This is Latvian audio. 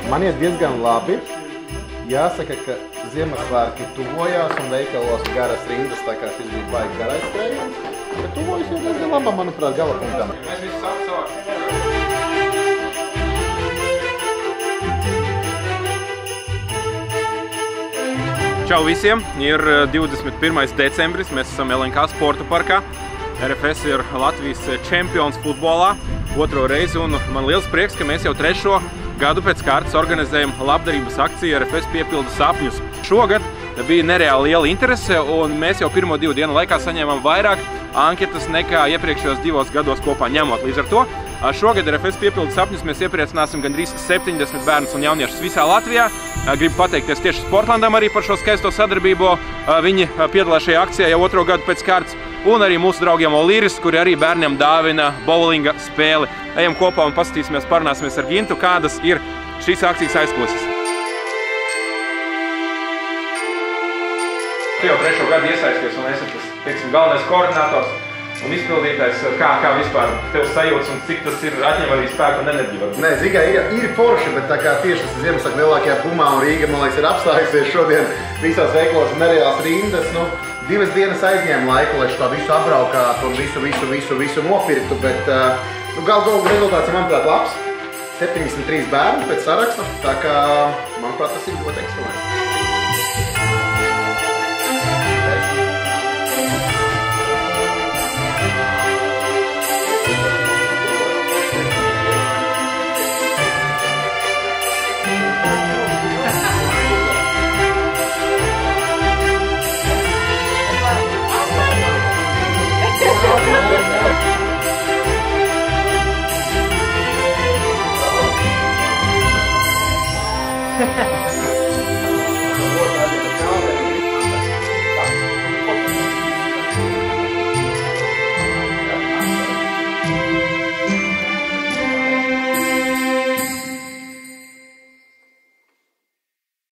Man iet diezgan labi. Jāsaka, ka Ziemassvētki tuvojās un veikalos garas rindas, tā kā šis bija baigi garais skrējiens. Bet tuvojas jau diezgan labam, manuprāt, gala punktam. Mēs visi savāk. Čau visiem! Ir 21. decembris, mēs esam LNK sporta parkā. RFS ir Latvijas čempions futbolā otro reizi, un man liels prieks, ka mēs jau trešo gadu pēc kārtas organizējam labdarības akciju RFS piepilda sapņus. Šogad bija nereāli liela interese, un mēs jau pirmo 2 dienu laikā saņēmām vairāk anketas nekā iepriekšējos 2 gados kopā ņemot. Līdz ar to šogad RFS piepilda sapņus mēs iepriecināsim gandrīz 70 bērnus un jauniešus visā Latvijā. Gribu pateikties tieši Sportlandam arī par šo skaisto sadarbību. Viņi piedalās šajā akcijā jau otro gadu pēc kārtas. Un arī mūsu draugiem Oliris, kuri arī bērniem dāvina bowlinga spēli. Ejam kopā un paskatīsimies, parunāsimies ar Gintu, kādas ir šīs akcijas aizkulises. Tu jau trešo gadu iesaisties un esi tas, teiksim, galvenais koordinators un izpildītājs. Kā vispār tev sajūtas un cik tas ir atņem arī spēku un enerģiju? Nē, Zigai ir forši, bet tā kā tieši tas Ziemassvētku lielākajā bumā un Rīga, man liekas, ir apstājusies šodien visās veikalos un nereāls rindas. 2 dienas aizņēma laiku, lai šo visu apbraukātu un visu nopirktu, bet galu rezultāts ir, manuprāt, labs. 73 bērni pēc saraksta, tā kā, manuprāt, tas ir ļoti ekscelents.